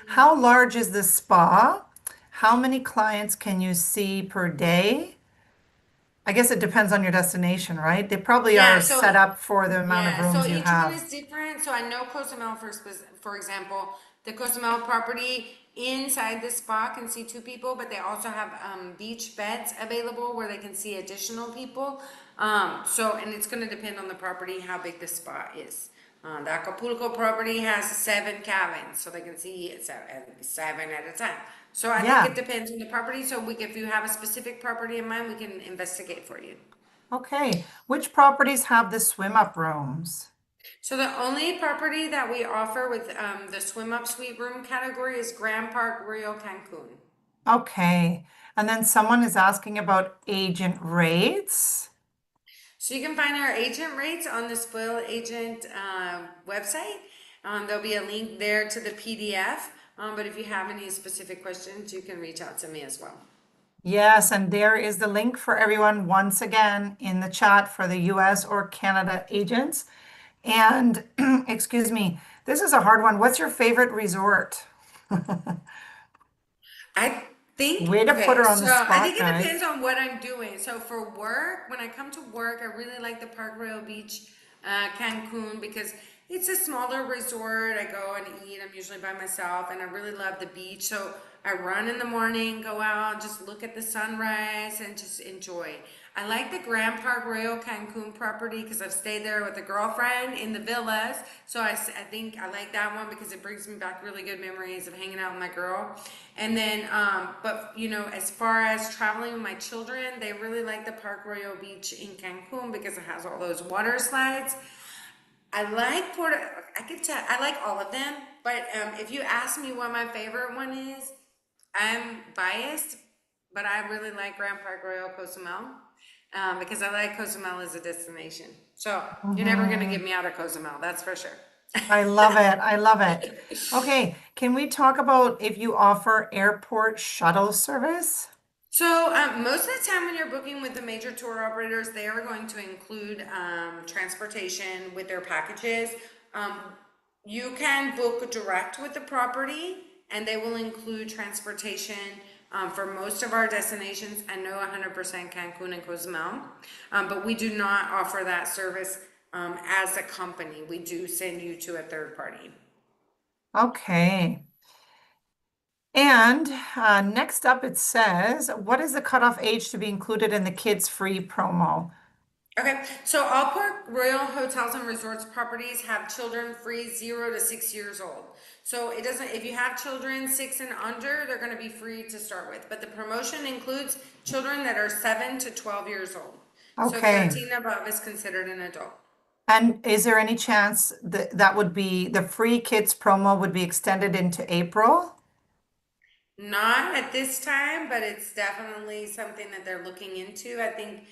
How large is the spa? How many clients can you see per day? I guess it depends on your destination, right? They probably Yeah, are so set up for the amount of so rooms you each one have. is different. So I know Cozumel for example, the Cozumel property inside the spa can see 2 people, but they also have beach beds available where they can see additional people. And it's going to depend on the property how big the spa is. The Acapulco property has 7 cabins, so they can see seven at a time. So I think it Yeah. depends on the property. So if you have a specific property in mind, we can investigate for you. Okay. Which properties have the swim up rooms? So the only property that we offer with the swim up suite room category is Grand Park Rio Cancun. Okay. And then someone is asking about agent rates. So you can find our agent rates on the Spoil Agent website. There'll be a link there to the PDF. But if you have any specific questions, you can reach out to me as well. Yes, and there is the link for everyone once again in the chat for the US or Canada agents. And excuse me, this is a hard one. What's your favorite resort? I think, Way to put okay, her on the so I spot, think it guys. depends on what I'm doing. So for work, when I come to work, I really like the Park Royal Beach, Cancun, because it's a smaller resort. I go and eat. I'm usually by myself, and I really love the beach. So I run in the morning, go out, just look at the sunrise, and just enjoy. I like the Grand Park Royal Cancun property because I've stayed there with a girlfriend in the villas. So I think I like that one because it brings me back really good memories of hanging out with my girl. And then, as far as traveling with my children, they really like the Park Royal Beach in Cancun because it has all those water slides. I like Puerto. I could tell. I like all of them, but if you ask me what my favorite one is, I'm biased, but I really like Grand Park Royal Cozumel because I like Cozumel as a destination. So you're never gonna get Mhm. me out of Cozumel, that's for sure. I love it. I love it. Okay, can we talk about if you offer airport shuttle service? So most of the time when you're booking with the major tour operators, they are going to include transportation with their packages. Um, you can book direct with the property and they will include transportation for most of our destinations. I know 100% Cancun and Cozumel, but we do not offer that service as a company. We do send you to a third party. Okay. And next up, it says, what is the cutoff age to be included in the kids free promo? Okay, so all Park Royal Hotels and Resorts properties have children free 0 to 6 years old. So it doesn't, if you have children 6 and under, they're gonna be free to start with. But the promotion includes children that are 7 to 12 years old. So Okay. 13 above is considered an adult. And is there any chance that that would be the free kids promo would be extended into April? Not at this time, but it's definitely something that they're looking into. I think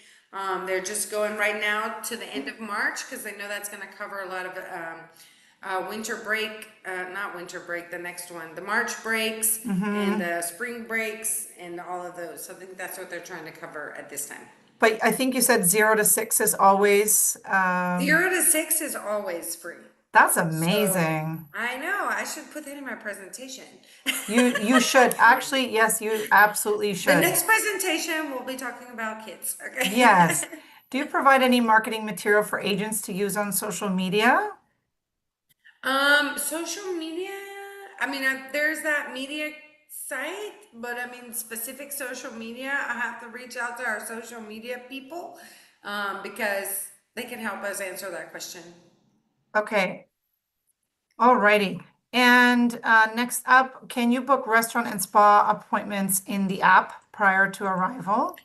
they're just going right now to the end of March because they know that's going to cover a lot of winter break, not winter break, the next one, the March breaks and Hmm. the spring breaks and all of those. So I think that's what they're trying to cover at this time. But I think you said 0 to 6 is always, 0 to 6 is always free. that's So amazing. I know I should put that in my presentation. You should actually, yes, you absolutely The should. next presentation, we'll be talking about kids, okay? Yes. Do you provide any marketing material for agents to use on social media? Social media, I mean, there's that media site, but I mean, specific social media, I have to reach out to our social media people, because they can help us answer that question. Okay. Alrighty. And next up, can you book restaurant and spa appointments in the app prior to arrival?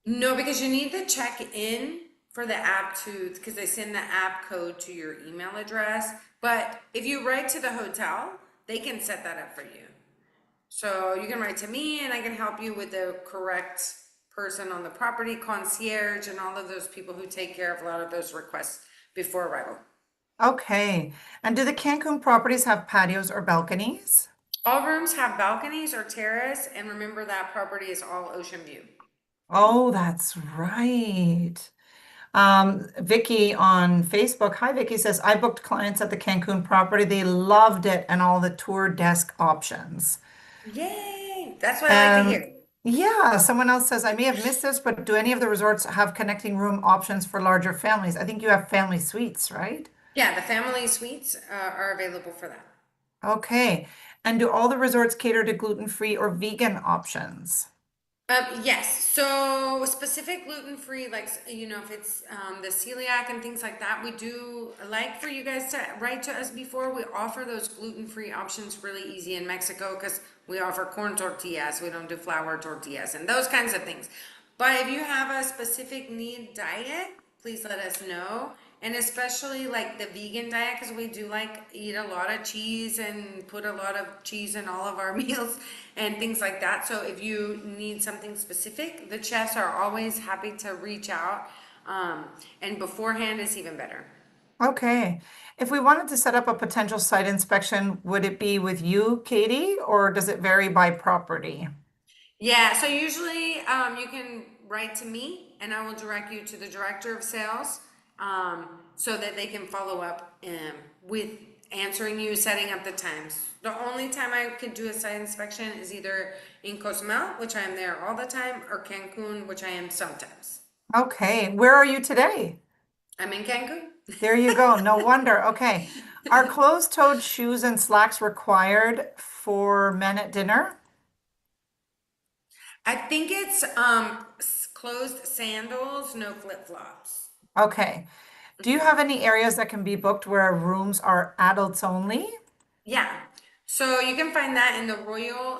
No, because you need to check in for the app too, because they send the app code to your email address. But if you write to the hotel, they can set that up for you. So you can write to me and I can help you with the correct person on the property, concierge, and all of those people who take care of a lot of those requests before arrival. Okay. And do the Cancun properties have patios or balconies? All rooms have balconies or terrace, and remember that property is all ocean view. Oh, that's right. Vicky on Facebook, hi Vicky says, I booked clients at the Cancun property. They loved it and all the tour desk options. Yay! That's what I like to And hear. yeah, someone else says, I may have missed this, but do any of the resorts have connecting room options for larger families? I think you have family suites, right? Yeah, the family suites are available for that. Okay. And do all the resorts cater to gluten-free or vegan options? Yes, so specific gluten-free, like, if it's the celiac and things like that, we do like for you guys to write to us before. We offer those gluten-free options really easy in Mexico because we offer corn tortillas, we don't do flour tortillas and those kinds of things. But if you have a specific need diet, please let us know. And especially like the vegan diet, because we do like eat a lot of cheese and put a lot of cheese in all of our meals and things like that. So if you need something specific, the chefs are always happy to reach out. And beforehand is even better. Okay. If we wanted to set up a potential site inspection, would it be with you, Katie, or does it vary by property? Yeah, so usually you can write to me and I will direct you to the director of sales so that they can follow up with answering you, setting up the times. The only time I could do a site inspection is either in Cozumel, which I am there all the time, or Cancun, which I am sometimes. Okay. Where are you today? I'm in Cancun. There you go. No wonder. Okay. Are closed-toed shoes and slacks required for men at dinner? I think it's closed sandals, no flip flops. Okay. Do you have any areas that can be booked where rooms are adults only? Yeah. So you can find that in the Royal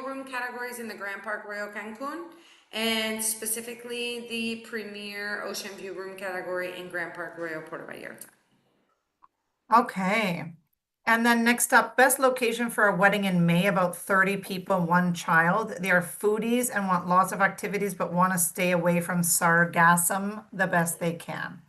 room categories in the Grand Park Royal Cancun, and specifically the Premier Ocean View room category in Grand Park Royal Puerto Vallarta. Okay. And then next up, best location for a wedding in May, about 30 people, one child. They are foodies and want lots of activities, but want to stay away from sargassum the best they can.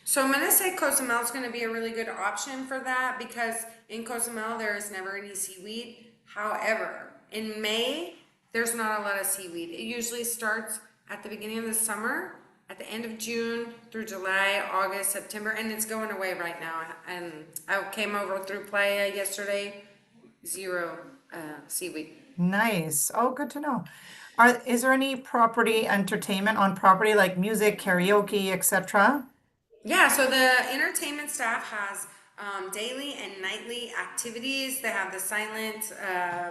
So I'm gonna say Cozumel is gonna be a really good option for that because in Cozumel there is never any seaweed. However, in May there's not a lot of seaweed. It usually starts at the beginning of the summer, at the end of June through July, August, September, and it's going away right now. And I came over through Playa yesterday, zero seaweed. Nice. Oh, good to know. Is there any property entertainment on property like music, karaoke, etc.? Yeah, so the entertainment staff has daily and nightly activities. They have the silent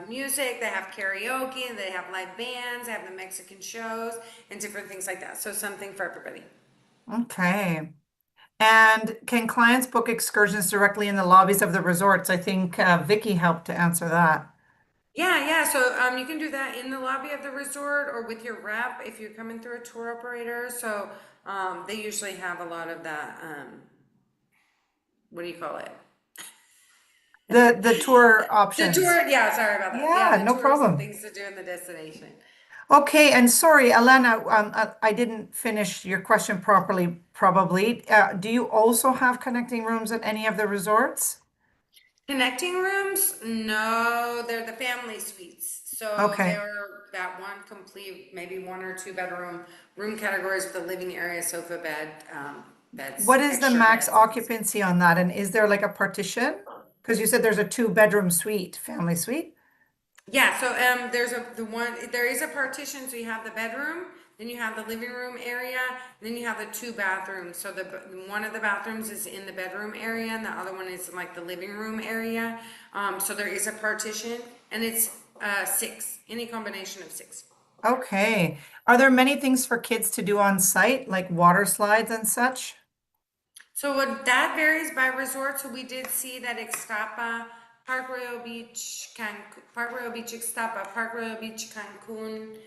music, they have karaoke, they have live bands, they have the Mexican shows, and different things like that. So something for everybody. Okay. And can clients book excursions directly in the lobbies of the resorts? I think Vicky helped to answer that. Yeah, yeah. So you can do that in the lobby of the resort or with your rep if you're coming through a tour operator. So they usually have a lot of that. What do you call it? The tour The options. tour. Yeah, sorry about that. Yeah, Yeah, the no tours and problem. things to do in the destination. Okay, and sorry, Elena, I didn't finish your question properly, probably. Do you also have connecting rooms at any of the resorts? Connecting rooms? No, they're the family suites. So Okay. they're that one complete, maybe one or two bedroom room categories with a living area, sofa bed, beds, What is the extra max beds. occupancy on that? And is there like a partition? Because you said there's a two-bedroom suite, family suite. Yeah, so there's there is a partition, so you have the bedroom, then you have the living room area, and then you have the two bathrooms. So one of the bathrooms is in the bedroom area, and the other one is in like the living room area. So there is a partition, and it's six, any combination of six. Okay. Are there many things for kids to do on site, like water slides and such? So what that varies by resort. So we did see that Ixtapa, Park Royal Beach, Park Royal Beach Ixtapa, Park Royal Beach Cancun,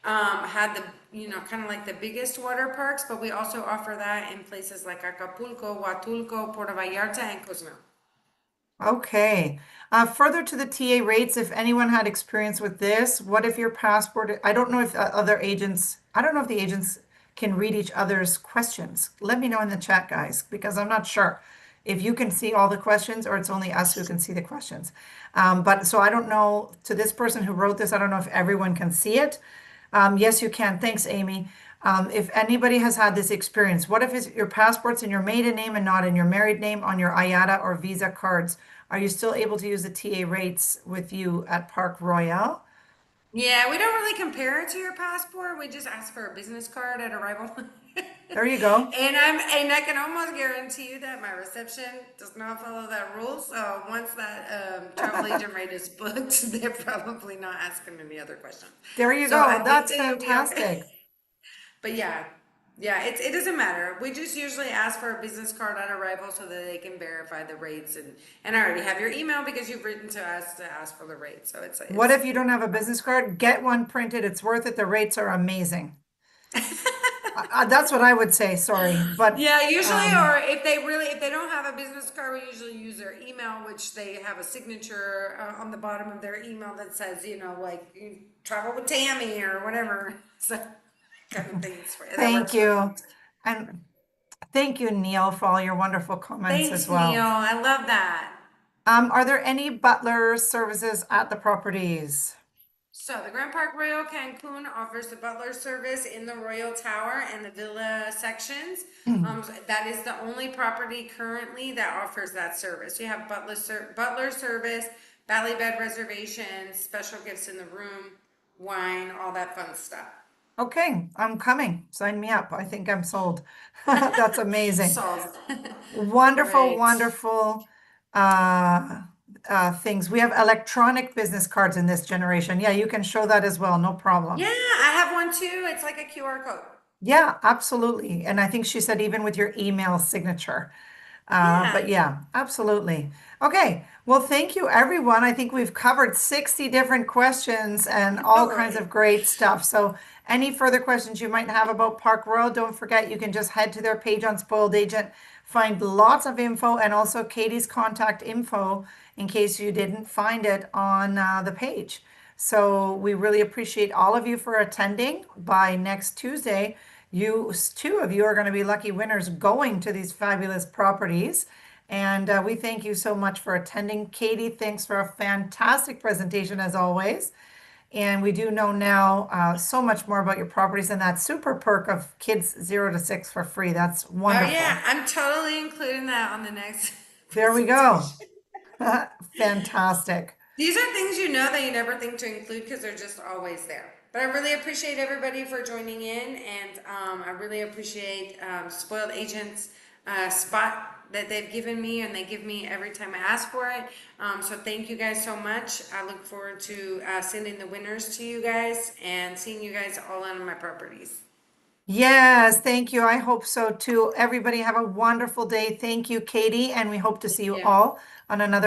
had the, kind of like the biggest water parks, but we also offer that in places like Acapulco, Huatulco, Puerto Vallarta, and Cozumel. Okay. Further to the TA rates, if anyone had experience with this, what if your passport, I don't know if other agents, I don't know if the agents can read each other's questions. Let me know in the chat, guys, because I'm not sure if you can see all the questions or it's only us who can see the questions. But so I don't know, to this person who wrote this, I don't know if everyone can see it. Yes, you can. Thanks, Amy. If anybody has had this experience, what if your passport's in your maiden name and not in your married name on your IATA or Visa cards? Are you still able to use the TA rates with you at Park Royale? Yeah, we don't really compare it to your passport. We just ask for a business card at arrival. There you go. And I can almost guarantee you that my reception does not follow that rule. So once that travel agent rate is booked, they're probably not asking any other questions. There you So I go. think That's that you'll be okay. fantastic. But yeah, yeah, it doesn't matter. We just usually ask for a business card at arrival so that they can verify the rates and I already have your email because you've written to us to ask for the rate. So What it's if you don't have a business card? Get one printed. It's worth it. The rates are amazing. That's what I would say. Sorry, but Yeah, usually, or if they don't have a business card, we usually use their email, which they have a signature on the bottom of their email that says, like you travel with Tammy or whatever. So kind of things that thank works for you. folks. And thank you, Neil, for all your wonderful comments as Thanks, Neil. well. I love that. Are there any butler services at the properties? So the Grand Park Royal Cancun offers the butler service in the Royal Tower and the Villa sections. That is the only property currently that offers that service. You have butler service, valley bed reservations, special gifts in the room, wine, all that fun stuff. Okay, I'm coming. Sign me up. I think I'm sold. That's amazing. Solved. Wonderful, Great. wonderful uh, things. We have electronic business cards in this generation. Yeah, you can show that as well. No Yeah, problem. I have one too. It's like a QR code. Yeah, absolutely. And I think she said even with your email signature. But Yeah, yeah, absolutely. Okay. Well, thank you, everyone. I think we've covered 60 different questions and all kinds totally. of great stuff. So, any further questions you might have about Park Royal, don't forget you can just head to their page on Spoiled Agent, find lots of info and also Katie's contact info in case you didn't find it on the page. So we really appreciate all of you for attending. By next Tuesday, two of you are going to be lucky winners going to these fabulous properties. And we thank you so much for attending. Katie, thanks for a fantastic presentation as always. And we do know now so much more about your properties and that super perk of kids 0 to 6 for free. That's Oh yeah, wonderful. I'm totally including that on the next There we go. presentation. Fantastic. These are things you know that you never think to include because they're just always there. But I really appreciate everybody for joining in, and I really appreciate Spoiled Agents spot that they've given me, and they give me every time I ask for it. So thank you guys so much. I look forward to sending the winners to you guys and seeing you guys all on my properties. Yes, thank you. I hope so too. Everybody have a wonderful day. Thank you, Katie, and we hope to see you Yeah. all on another